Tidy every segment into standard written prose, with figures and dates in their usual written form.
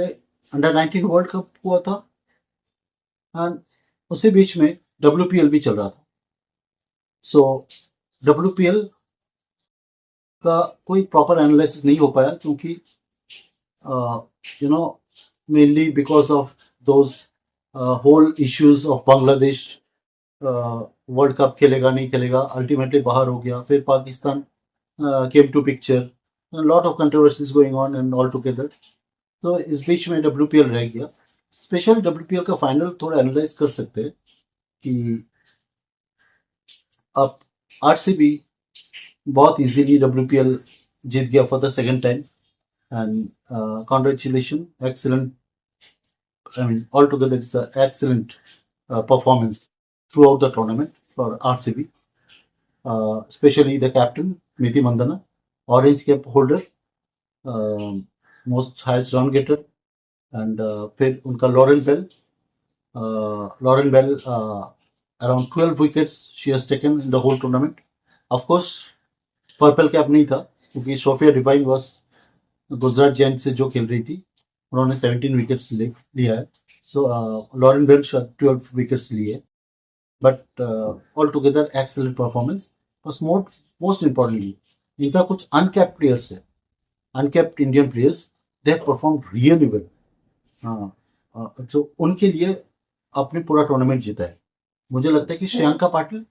Under 19 world cup हुआ था and उसी बीच में WPL भी चल रहा था। सो WPL का कोई प्रॉपर एनालिसिस नहीं हो पाया क्योंकि you know mainly because of those whole issues of Bangladesh world cup खेलेगा नहीं खेलेगा, अल्टीमेटली बाहर हो गया। फिर Pakistan came to picture, lot of controversies going on and all together. तो इस बीच में WPL रह गया। स्पेशली WPL का फाइनल थोड़ा एनालाइज कर सकते हैं कि अब RCB बहुत इजीली WPL जीत गया for the second time and congratulation, excellent, I mean altogether it's an excellent performance throughout the tournament for RCB, especially the captain Niti Mandana, orange cap holder, most highest run getter, and फिर उनका Lauren Bell around 12 wickets she has taken in the whole tournament. Of course purple cap नहीं था क्योंकि Sophia Devine was Gujarat giant से जो खेल रही थी, उन्होंने 17 विकेट्स लिया है। सो लॉरेन बेल 12 विकेट्स लिए, but all together excellent performance. बस मोस्ट इम्पॉर्टेंटली इनका कुछ अनकैप्ड प्लेयर्स है, uncapped Indian players, they have perform really well. जो उनके लिए अपने पूरा टूर्नामेंट जीता है। मुझे लगता है कि श्रेयांका पाटिल,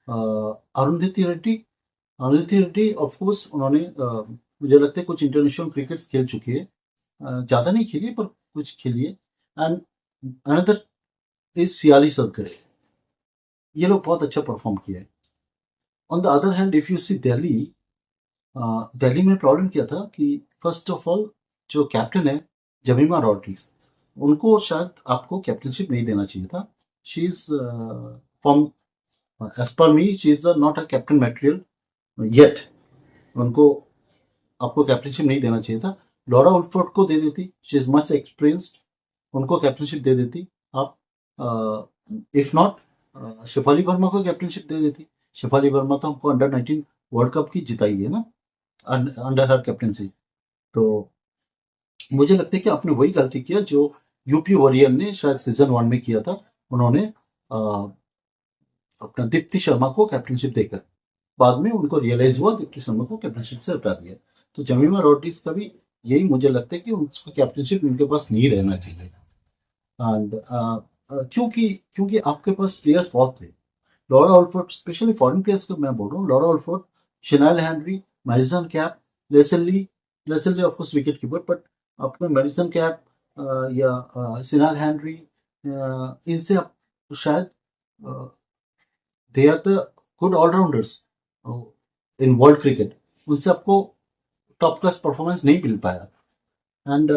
अरुंधति रेड्डी ऑफकोर्स उन्होंने मुझे लगता है कुछ इंटरनेशनल क्रिकेट्स खेल चुकी है, ज़्यादा नहीं खेली पर कुछ खेली है। एंड अनदर इज सियाली सरकर, ये लोग बहुत अच्छा परफॉर्म किया है। On the other hand if you see Delhi में प्रॉब्लम क्या था कि फर्स्ट ऑफ ऑल जो कैप्टन है जमीमा रॉड्रिग्स, उनको शायद आपको कैप्टनशिप नहीं देना चाहिए था। She is from as per me she is not a captain material yet. उनको आपको कैप्टनशिप नहीं देना चाहिए था। लॉरा वुडफोर्ड को दे देती, शी इज मच एक्सपीरियंस्ड, उनको कैप्टनशिप दे देती आप। इफ नॉट शेफाली वर्मा को कैप्टनशिप दे देती। शेफाली वर्मा तो हमको अंडर 19 वर्ल्ड कप की जिताई है ना अंडर हर कैप्टनसी। तो मुझे लगता है कि आपने वही गलती किया जो यूपी वॉरियर ने शायद सीजन 1 में किया था। उन्होंने अपना दीप्ति शर्मा को कैप्टनशिप देकर बाद में उनको रियलाइज हुआ दीप्ति शर्मा को कैप्टनशिप से हटा दिया। तो जमीमा रॉड्रिग्स का भी यही मुझे लगता है कि उसको कैप्टनशिप उनके पास नहीं रहना चाहिए। एंड क्योंकि आपके पास प्लेयर्स बहुत थे। Laura Woodford, specially foreign players का मैं बोल रहा हूँ, Laura Woodford, Shinelle Henry, Madison Kapp, Lizelle of course wicket keeper, but आपने मैडिसन कैप या शनाइल हेनरी, इनसे आप शायद they are the good allrounders in world cricket, उनसे आपको टॉप क्लास परफॉर्मेंस नहीं मिल पाया। एंड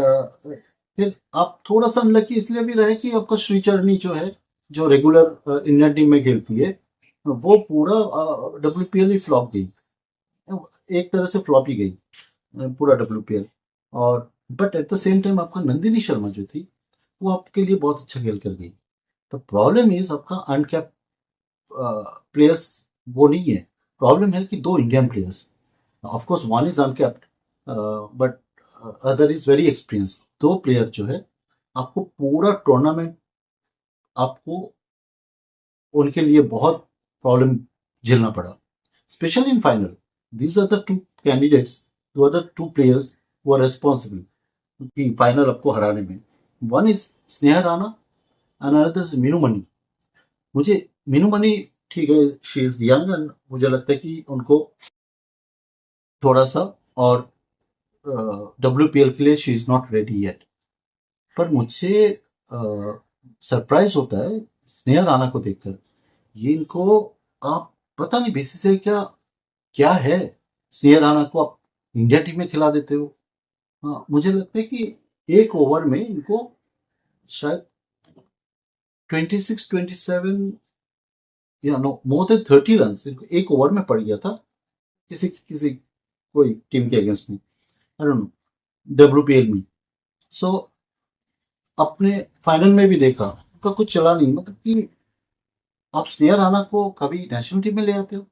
फिर आप थोड़ा सा अनलकी इसलिए भी रहे कि आपका श्रीचरणी जो है, जो रेगुलर इंडियन टीम में खेलती है, वो पूरा WPL ही फ्लॉप गई, एक तरह से फ्लॉप ही गई पूरा WPL। और but at the same time आपका नंदिनी शर्मा जो थी वो आपके लिए बहुत अच्छा खेल कर गई। तो प्रॉब्लम इज आपका अनकैप प्लेयर्स वो नहीं है, प्रॉब्लम है कि दो Indian players, of course one is uncapped but other is very experience. दो प्लेयर जो है आपको पूरा टूर्नामेंट आपको उनके लिए बहुत प्रॉब्लम झेलना पड़ा, specially in final. These are the two candidates, those are the two players who are responsible कि फाइनल आपको हराने में। One is Sneha Rana and another is Meenu Mani. मुझे मीनू मनी ठीक है, शी इज यंग एंड मुझे लगता है कि उनको थोड़ा सा और WPL के लिए she is not ready yet. पर मुझे सरप्राइज होता है स्नेहा राणा को देखकर। ये इनको आप पता नहीं BCCI क्या है, स्नेहा राणा को आप इंडिया टीम में खिला देते हो। हाँ, मुझे लगता है कि एक ओवर में इनको शायद 26-27 या नो मोर देन 30 रन एक ओवर में पड़ गया था किसी कोई टीम के अगेंस्ट में, आई डोंट नो WPL में। सो अपने फाइनल में भी देखा उनका कुछ चला नहीं। मतलब कि आप स्नेहा राणा को कभी नेशनल टीम में ले आते हो,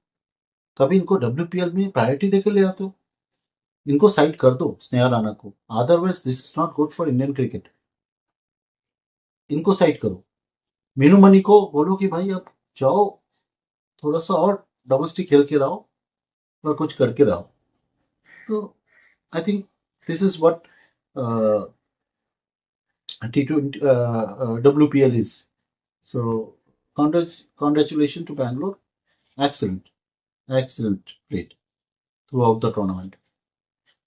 कभी इनको WPL में प्रायोरिटी देकर ले आते हो। इनको साइड कर दो स्नेहा राणा को, otherwise this is not good for Indian cricket. इनको साइड करो, मीनू मनी को बोलो कि भाई अब जाओ थोड़ा सा और डोमेस्टिक खेल के रहो और कुछ करके रहो। तो I think this is what T20 WPL is. So congratulations to Bangalore. Excellent, excellent played throughout the tournament.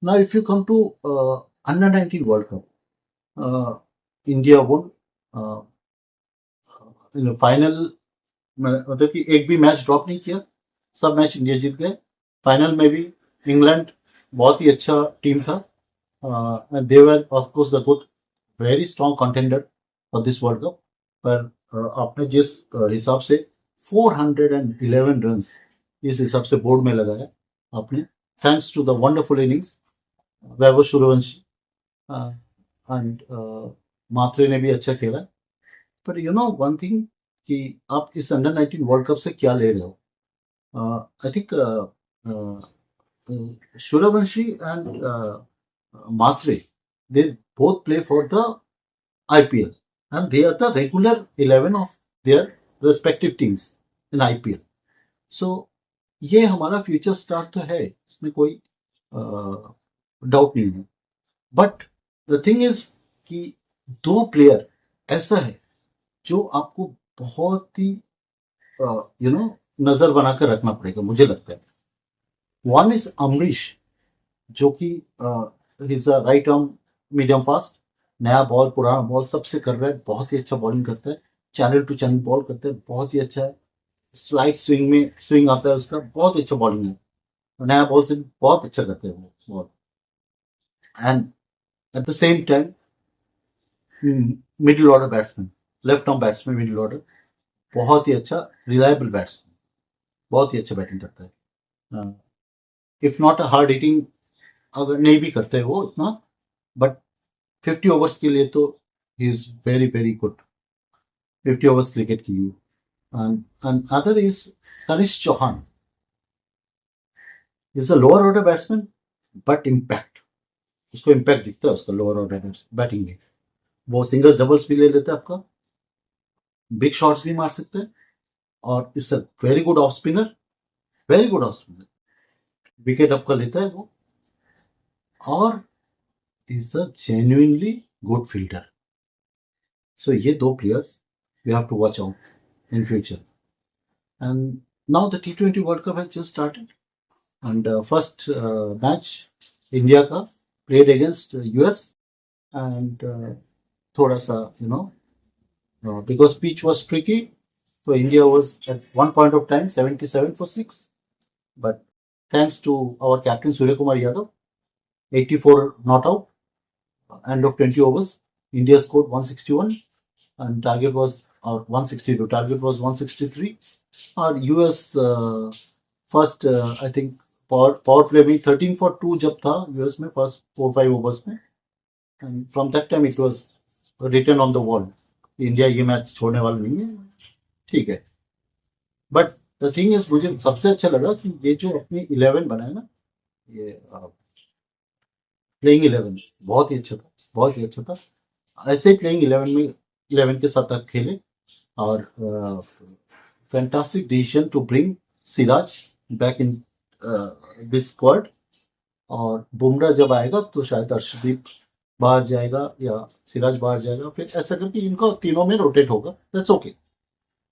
Now, if you come to Under 19 World Cup, India won. Final मतलब कि एक भी मैच ड्रॉप नहीं किया, सब match India जीत गए। Final में भी इंग्लैंड बहुत ही अच्छा टीम था, they were of course the good very strong contender for this world cup. पर आपने जिस हिसाब से 411 रन इस हिसाब से बोर्ड में लगाया आपने, thanks to the wonderful innings Vaibhav Suryavanshi and Mhatre ने भी अच्छा खेला। पर यू नो वन थिंग कि आप इस अंडर 19 वर्ल्ड कप से क्या ले रहे हो? I think Suryavanshi and Mhatre, they both play for the IPL and they are the regular 11 of their respective teams in IPL. So ये हमारा फ्यूचर स्टार तो है, इसमें कोई डाउट नहीं है। बट द थिंग इज कि दो प्लेयर ऐसा है जो आपको बहुत ही नजर बनाकर रखना पड़ेगा, मुझे लगता है। वन इज अमरीश, जो कि is a right arm medium fast, नया बॉल पुराना बॉल सबसे कर रहा है, बहुत ही अच्छा बॉलिंग करता है, चैनल टू चैनल बॉल करता है, बहुत ही अच्छा है। स्लाइड स्विंग में स्विंग आता है उसका, बहुत अच्छा बॉलिंग है, नया बॉल से बहुत अच्छा करते हैं वो ball. And at the same time middle order batsman, left arm batsman middle order, बहुत ही अच्छा रिलायबल बैट्समैन, बहुत ही अच्छा बैटिंग करता है। If not a hard hitting, अगर नहीं भी करते हैं वो इतना, बट 50 ओवर्स के लिए तो he is very very good, 50 overs cricket के लिए। And other is Tanishk Chauhan, is a lower order batsman but impact, उसको इम्पैक्ट दिखता है उसका लोअर ऑर्डर बैटिंग में। वो सिंगल्स डबल्स भी ले लेता है आपका, बिग शॉट्स भी मार सकते हैं, और it's a very good off spinner, very good off spinner, wicket आपका लेता है वो, और is a genuinely good fielder. So ये दो players you have to watch out in future. And now the T20 world cup has just started and first match India का played against US, and थोड़ा सा because pitch was tricky, so India was at one point of time 77 for 6, but thanks to our captain Surya Kumar Yadav, 84 not out, end of 20 overs, India scored 161 and target was 162, target was 163, और US first I think power play में 13 for 2 जब था US में first 4-5 overs में, and from that time it was written on the wall, India ये match छोड़ने वाला नहीं है, ठीक है। बट द थिंग इज, मुझे सबसे अच्छा लगा कि ये जो अपनी 11 बनाए ना, ये प्लेइंग 11 बहुत ही अच्छा था, बहुत ही अच्छा था। ऐसे ही प्लेइंग 11 में 11 के साथ आप खेले, और fantastic decision to bring Siraj back in this squad, और बुमराह जब आएगा तो शायद अर्शदीप बाहर जाएगा या सिराज बाहर जाएगा, फिर ऐसा करके इनको तीनों में रोटेट होगा, that's okay.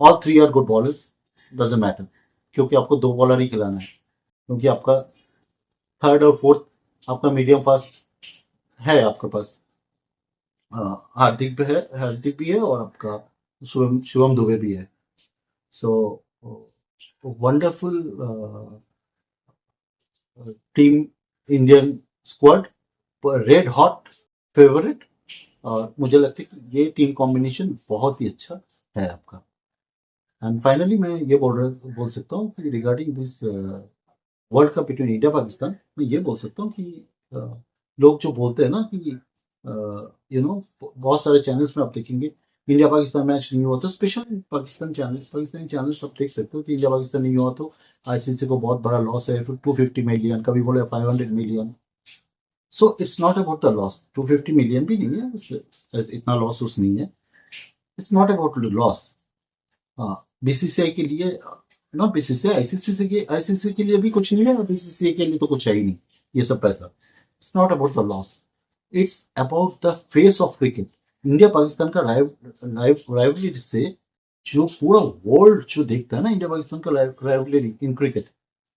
All three are good bowlers, doesn't matter, क्योंकि आपको दो बॉलर ही खिलाना है, क्योंकि आपका थर्ड और फोर्थ आपका मीडियम फास्ट है आपके पास, हार्दिक भी है और आपका शिवम दुबे भी है। So wonderful team Indian squad, red hot favourite, और मुझे लगता है कि ये टीम कॉम्बिनेशन बहुत ही अच्छा है आपका। एंड फाइनली मैं ये बोल सकता हूँ कि regarding this world cup between India Pakistan, मैं ये बोल सकता हूँ कि लोग जो बोलते हैं ना कि बहुत सारे चैनल्स में आप देखेंगे इंडिया पाकिस्तान मैच नहीं हुआ, तो स्पेशल पाकिस्तानी चैनल आप देख सकते हो कि इंडिया पाकिस्तान नहीं हुआ तो ICC को बहुत बड़ा लॉस है, फिर 250 मिलियन, कभी बोले 500 million, so it's not about the loss, 250 million भी नहीं है इतना लॉस उस नहीं है, इट्स नॉट अबाउट लॉस। हाँ, बीसीसीआई के लिए, नॉट बीसीसीआई, आईसीसी के लिए भी कुछ नहीं है, और बीसीसीआई के लिए तो कुछ है ही नहीं ये सब पैसा। It's not about the loss, it's about the face of cricket. India Pakistan का राइवलरी से जो पूरा वर्ल्ड जो देखता है ना, इंडिया पाकिस्तान का राइवलरी इन क्रिकेट,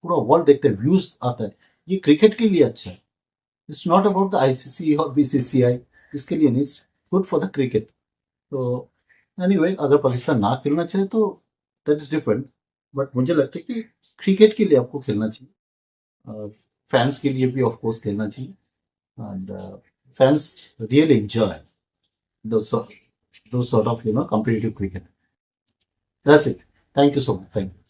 पूरा वर्ल्ड देखता है, व्यूज आता है, ये क्रिकेट के लिए अच्छा है। It's not about the ICC और बीसीसीआई, इसके लिए नहीं, it's good for the cricket. तो एनीवे, अगर पाकिस्तान ना खेलना चाहे तो दैट इज डिफरेंट, बट मुझे लगता है कि क्रिकेट के लिए आपको खेलना चाहिए, फैंस के लिए भी ऑफ कोर्स खेलना चाहिए, and fans really enjoy those sort of competitive cricket. That's it. Thank you so much. Thank you.